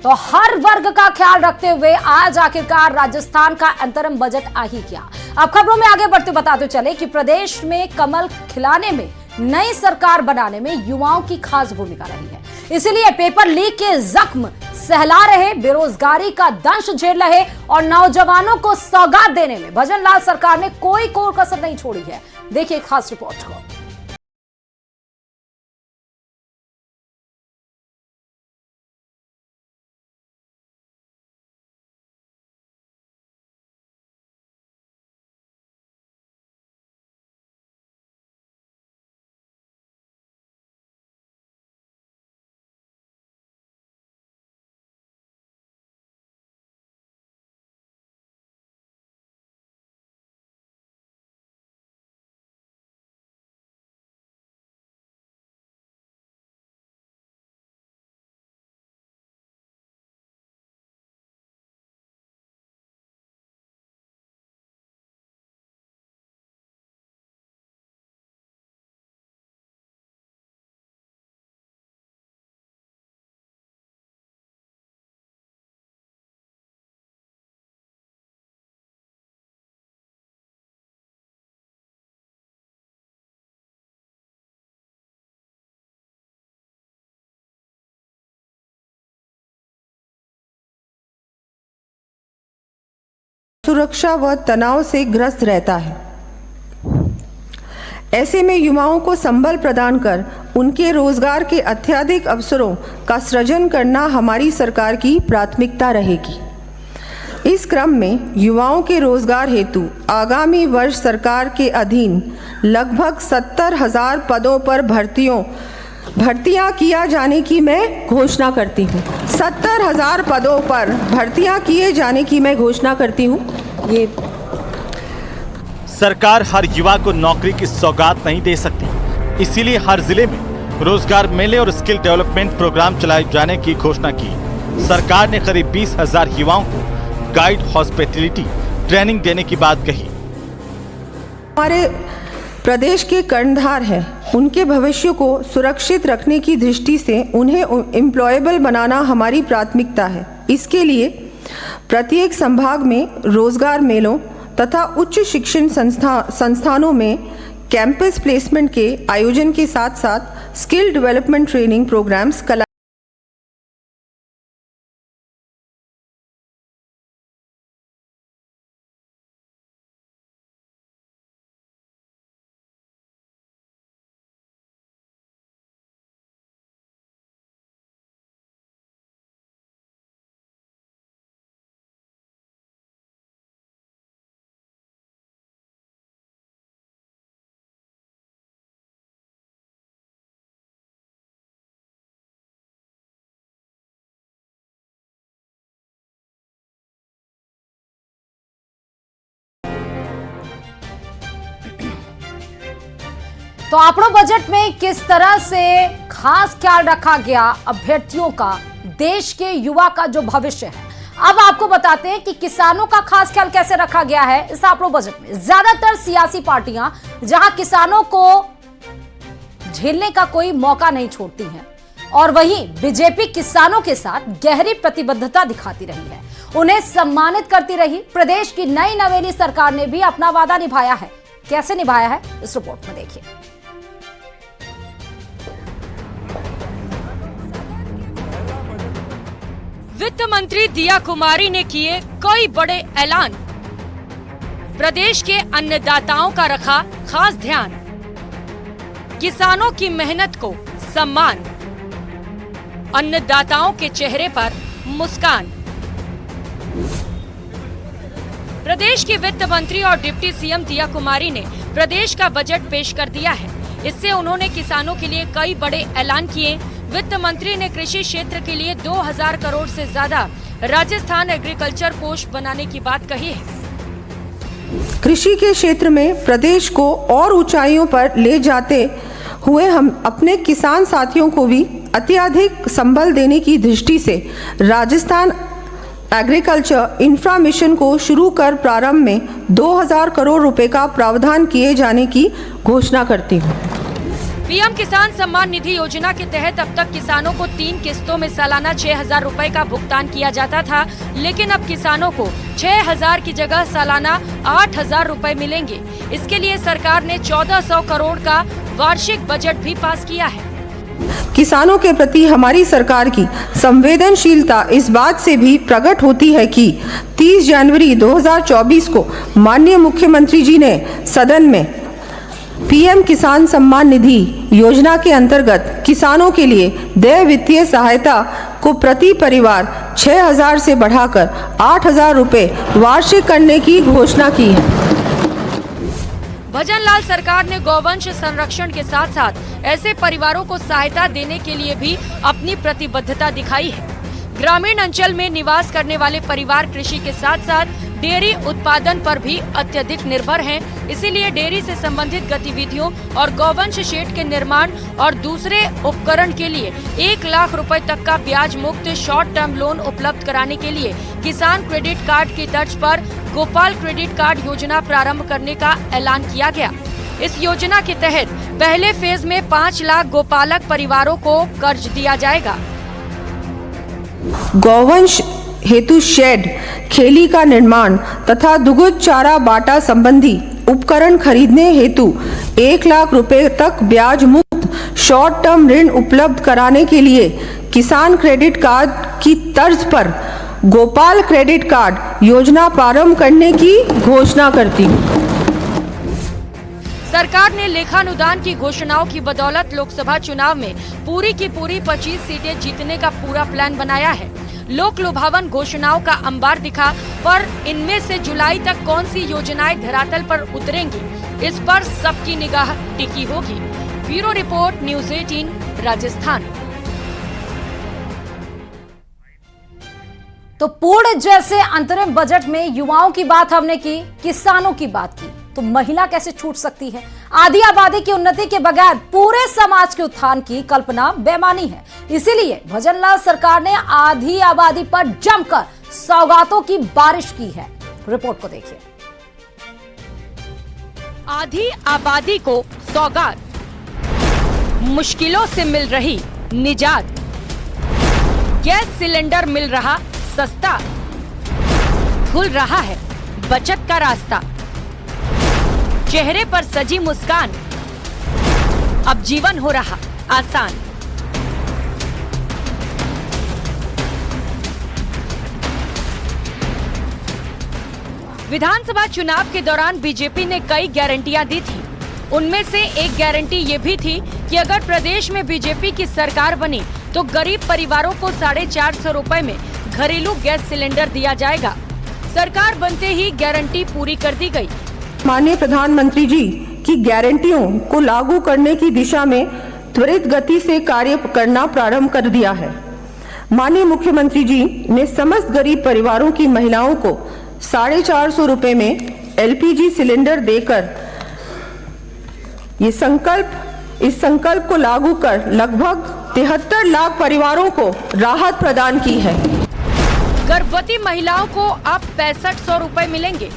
तो हर वर्ग का ख्याल रखते हुए आज आखिरकार राजस्थान का अंतरिम बजट आ ही गया। अब खबरों में आगे बढ़ते बताते चले कि प्रदेश में कमल खिलाने में, नई सरकार बनाने में युवाओं की खास भूमिका रही है। इसीलिए पेपर लीक के जख्म सहला रहे, बेरोजगारी का दंश झेल रहे और नौजवानों को सौगात देने में भजनलाल सरकार ने कोई कसर नहीं छोड़ी है। देखिए खास रिपोर्ट को। सुरक्षा व तनाव से ग्रस्त रहता है। ऐसे में युवाओं को संबल प्रदान कर उनके रोजगार के अत्यधिक अवसरों का सृजन करना हमारी सरकार की प्राथमिकता रहेगी। इस क्रम में युवाओं के रोजगार हेतु आगामी वर्ष सरकार के अधीन लगभग 70,000 पदों पर भर्तियां किया जाने की मैं घोषणा करती हूँ। 70,000 पदों पर भर्तियां किए जाने की मैं घोषणा करती हूँ। ये सरकार हर युवा को नौकरी की सौगात नहीं दे सकती, इसीलिए हर जिले में रोजगार मेले और स्किल डेवलपमेंट प्रोग्राम चलाए जाने की घोषणा की। सरकार ने करीब 20,000 युवाओं को गाइड हॉस्पिटैलिटी ट्रेनिंग देने की बात कही। हमारे प्रदेश के कर्णधार हैं, उनके भविष्य को सुरक्षित रखने की दृष्टि से उन्हें एम्प्लॉयबल बनाना हमारी प्राथमिकता है। इसके लिए प्रत्येक संभाग में रोजगार मेलों तथा उच्च शिक्षण संस्थानों में कैंपस प्लेसमेंट के आयोजन के साथ साथ स्किल डेवलपमेंट ट्रेनिंग प्रोग्राम्स तो आपनो बजट में किस तरह से खास ख्याल रखा गया अभ्यर्थियों का, देश के युवा का जो भविष्य है। अब आपको बताते हैं कि किसानों का खास ख्याल कैसे रखा गया है इस आपनो बजट में। ज्यादातर सियासी पार्टियां जहां किसानों को झेलने का कोई मौका नहीं छोड़ती हैं और वहीं बीजेपी किसानों के साथ गहरी प्रतिबद्धता दिखाती रही है, उन्हें सम्मानित करती रही। प्रदेश की नई नवेली सरकार ने भी अपना वादा निभाया है। कैसे निभाया है इस रिपोर्ट में देखिए। वित्त मंत्री दिया कुमारी ने किए कई बड़े ऐलान। प्रदेश के अन्नदाताओं का रखा खास ध्यान। किसानों की मेहनत को सम्मान। अन्नदाताओं के चेहरे पर मुस्कान। प्रदेश की वित्त मंत्री और डिप्टी सीएम दिया कुमारी ने प्रदेश का बजट पेश कर दिया है। इससे उन्होंने किसानों के लिए कई बड़े ऐलान किए। वित्त मंत्री ने कृषि क्षेत्र के लिए 2000 करोड़ से ज्यादा राजस्थान एग्रीकल्चर कोष बनाने की बात कही है। कृषि के क्षेत्र में प्रदेश को और ऊंचाइयों पर ले जाते हुए हम अपने किसान साथियों को भी अत्यधिक संबल देने की दृष्टि से राजस्थान एग्रीकल्चर इंफ्रा मिशन को शुरू कर प्रारंभ में 2000 करोड़ रुपए का प्रावधान किए जाने की घोषणा करती हूँ। पीएम किसान सम्मान निधि योजना के तहत अब तक किसानों को 3 किस्तों में सालाना 6,000 रुपए का भुगतान किया जाता था, लेकिन अब किसानों को 6,000 की जगह सालाना 8,000 रुपए मिलेंगे। इसके लिए सरकार ने 1400 करोड़ का वार्षिक बजट भी पास किया है। किसानों के प्रति हमारी सरकार की संवेदनशीलता इस बात से भी प्रकट होती है कि 30 जनवरी 2024 को माननीय मुख्यमंत्री जी ने सदन में पीएम किसान सम्मान निधि योजना के अंतर्गत किसानों के लिए देय वित्तीय सहायता को प्रति परिवार 6,000 से बढ़ाकर 8,000 रुपये वार्षिक करने की घोषणा की है। भजन लाल सरकार ने गौवंश संरक्षण के साथ साथ ऐसे परिवारों को सहायता देने के लिए भी अपनी प्रतिबद्धता दिखाई है। ग्रामीण अंचल में निवास करने वाले परिवार कृषि के साथ साथ डेयरी उत्पादन पर भी अत्यधिक निर्भर हैं। इसीलिए डेयरी से संबंधित गतिविधियों और गौवंश शेड के निर्माण और दूसरे उपकरण के लिए 1 लाख रुपए तक का ब्याज मुक्त शॉर्ट टर्म लोन उपलब्ध कराने के लिए किसान क्रेडिट कार्ड की तर्ज पर गोपाल क्रेडिट कार्ड योजना प्रारंभ करने का ऐलान किया गया। इस योजना के तहत पहले फेज में 5 लाख गोपालक परिवारों को कर्ज दिया जाएगा। गौवंश हेतु शेड, खेली का निर्माण तथा दुग्ध चारा बाटा संबंधी उपकरण खरीदने हेतु 1 लाख रुपए तक ब्याज मुक्त शॉर्ट टर्म ऋण उपलब्ध कराने के लिए किसान क्रेडिट कार्ड की तर्ज पर गोपाल क्रेडिट कार्ड योजना प्रारंभ करने की घोषणा करती हूँ। सरकार ने लेखानुदान की घोषणाओं की बदौलत लोकसभा चुनाव में पूरी की पूरी 25 सीटें जीतने का पूरा प्लान बनाया है। लोक लुभावन घोषणाओं का अंबार दिखा, पर इनमें से जुलाई तक कौन सी योजनाएं धरातल पर उतरेंगी, इस पर सबकी निगाह टिकी होगी। Bureau report, news 18 Rajasthan. तो पूर्ण जैसे अंतरिम बजट में युवाओं की बात हमने की, किसानों की बात की, तो महिला कैसे छूट सकती है? आधी आबादी की उन्नति के बगैर पूरे समाज के उत्थान की कल्पना बेमानी है। इसीलिए भजन लाल सरकार ने आधी आबादी पर जमकर सौगातों की बारिश की है। रिपोर्ट को देखिए। आधी आबादी को सौगात, मुश्किलों से मिल रही निजात, गैस सिलेंडर मिल रहा सस्ता, खुल रहा है बचत का रास्ता, चेहरे पर सजी मुस्कान, अब जीवन हो रहा आसान। विधानसभा चुनाव के दौरान बीजेपी ने कई गारंटियां दी थी। उनमें से एक गारंटी ये भी थी कि अगर प्रदेश में बीजेपी की सरकार बनी तो गरीब परिवारों को 450 रुपए में घरेलू गैस सिलेंडर दिया जाएगा। सरकार बनते ही गारंटी पूरी कर दी गई। माननीय प्रधानमंत्री जी की गारंटियों को लागू करने की दिशा में त्वरित गति से कार्य करना प्रारंभ कर दिया है। माननीय मुख्यमंत्री जी ने समस्त गरीब परिवारों की महिलाओं को 450 रुपए में एलपीजी सिलेंडर देकर इस संकल्प को लागू कर लगभग 73 लाख परिवारों को राहत प्रदान की है। गर्भवती महिलाओं को अब 6500 रुपए मिलेंगे।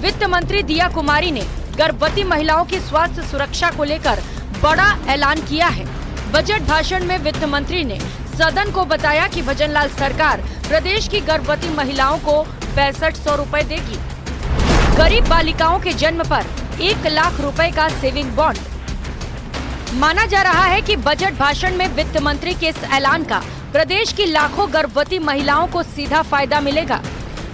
वित्त मंत्री दिया कुमारी ने गर्भवती महिलाओं की स्वास्थ्य सुरक्षा को लेकर बड़ा ऐलान किया है। बजट भाषण में वित्त मंत्री ने सदन को बताया कि भजन लाल सरकार प्रदेश की गर्भवती महिलाओं को 6500 रुपए देगी। गरीब बालिकाओं के जन्म पर 1 लाख रुपए का सेविंग बॉन्ड। माना जा रहा है कि बजट भाषण में वित्त मंत्री के इस ऐलान का प्रदेश की लाखों गर्भवती महिलाओं को सीधा फायदा मिलेगा।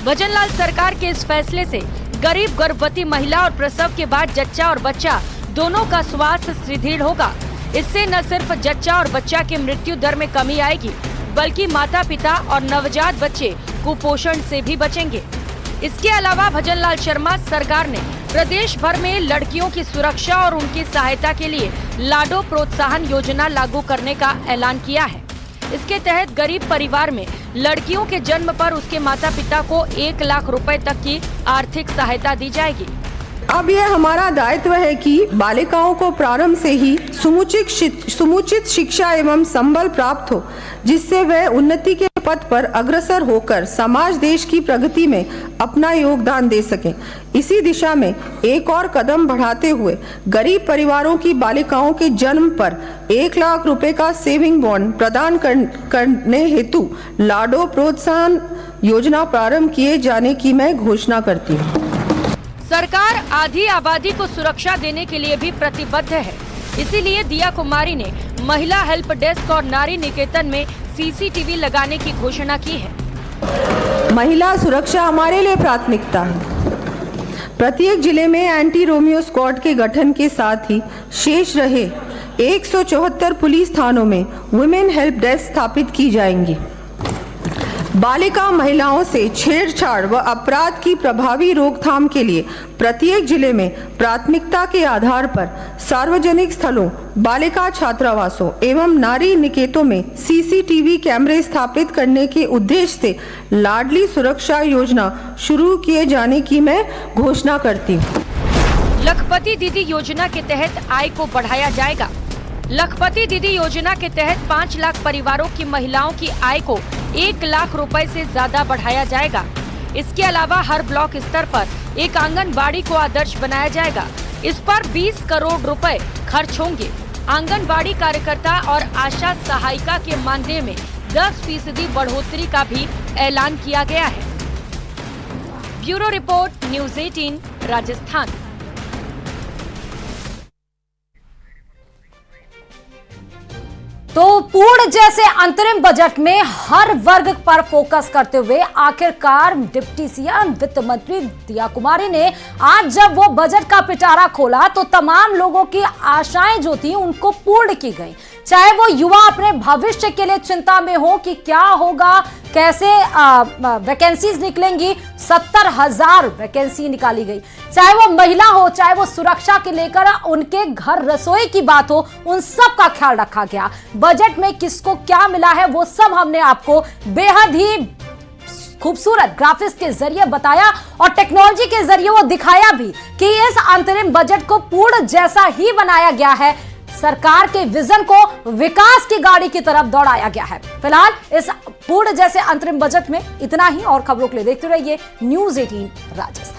भजन लाल सरकार के इस फैसले से गरीब गर्भवती महिला और प्रसव के बाद जच्चा और बच्चा दोनों का स्वास्थ्य सुदृढ़ होगा। इससे न सिर्फ जच्चा और बच्चा की मृत्यु दर में कमी आएगी, बल्कि माता पिता और नवजात बच्चे कुपोषण से भी बचेंगे। इसके अलावा भजन लाल शर्मा सरकार ने प्रदेश भर में लड़कियों की सुरक्षा और उनकी सहायता के लिए लाडो प्रोत्साहन योजना लागू करने का ऐलान किया है। इसके तहत गरीब परिवार में लड़कियों के जन्म पर उसके माता पिता को 1 लाख रुपए तक की आर्थिक सहायता दी जाएगी। अब यह हमारा दायित्व है कि बालिकाओं को प्रारंभ से ही समुचित शिक्षा एवं संबल प्राप्त हो, जिससे वह उन्नति के पथ पर अग्रसर होकर समाज देश की प्रगति में अपना योगदान दे सकें। इसी दिशा में एक और कदम बढ़ाते हुए गरीब परिवारों की बालिकाओं के जन्म पर 1 लाख रुपए का सेविंग बॉन्ड प्रदान करने हेतु लाडो प्रोत्साहन योजना प्रारंभ किए जाने की मैं घोषणा करती हूँ। सरकार आधी आबादी को सुरक्षा देने के लिए भी प्रतिबद्ध है। इसीलिए दिया कुमारी ने महिला हेल्प डेस्क और नारी निकेतन में सीसीटीवी लगाने की घोषणा की है। महिला सुरक्षा हमारे लिए प्राथमिकता है। प्रत्येक जिले में एंटी रोमियो स्क्वाड के गठन के साथ ही शेष रहे 174 पुलिस थानों में वुमेन हेल्प डेस्क स्थापित की जाएंगी। बालिका महिलाओं से छेड़छाड़ व अपराध की प्रभावी रोकथाम के लिए प्रत्येक जिले में प्राथमिकता के आधार पर सार्वजनिक स्थलों, बालिका छात्रावासों एवं नारी निकेतों में सीसीटीवी कैमरे स्थापित करने के उद्देश्य से लाडली सुरक्षा योजना शुरू किए जाने की मैं घोषणा करती हूँ। लखपति दीदी योजना के तहत आय को बढ़ाया जाएगा। लखपति दीदी योजना के तहत 5 लाख परिवारों की महिलाओं की आय को 1 लाख रुपए से ज्यादा बढ़ाया जाएगा। इसके अलावा हर ब्लॉक स्तर पर एक आंगनबाड़ी को आदर्श बनाया जाएगा। इस पर 20 करोड़ रुपए खर्च होंगे। आंगनबाड़ी कार्यकर्ता और आशा सहायिका के मानदेय में 10% बढ़ोतरी का भी ऐलान किया गया है। Bureau report, news 18, Rajasthan. तो पूर्ण जैसे अंतरिम बजट में हर वर्ग पर फोकस करते हुए आखिरकार डिप्टी सीएम वित्त मंत्री दिया कुमारी ने आज जब वो बजट का पिटारा खोला तो तमाम लोगों की आशाएं जो थी उनको पूर्ण की गई। चाहे वो युवा अपने भविष्य के लिए चिंता में हो कि क्या होगा, कैसे वैकेंसीज निकलेंगी, 70,000 वैकेंसी निकाली गई। चाहे वो महिला हो, चाहे वो सुरक्षा के लेकर उनके घर रसोई की बात हो, उन सब का ख्याल रखा गया। बजट में किसको क्या मिला है वो सब हमने आपको बेहद ही खूबसूरत ग्राफिक्स के जरिए बताया और टेक्नोलॉजी के जरिए वो दिखाया भी कि इस अंतरिम बजट को पूर्ण जैसा ही बनाया गया है। सरकार के विजन को विकास की गाड़ी की तरफ दौड़ाया गया है। फिलहाल इस पूर्ण जैसे अंतरिम बजट में इतना ही। और खबरों के लिए देखते रहिए न्यूज़ 18 राजस्थान।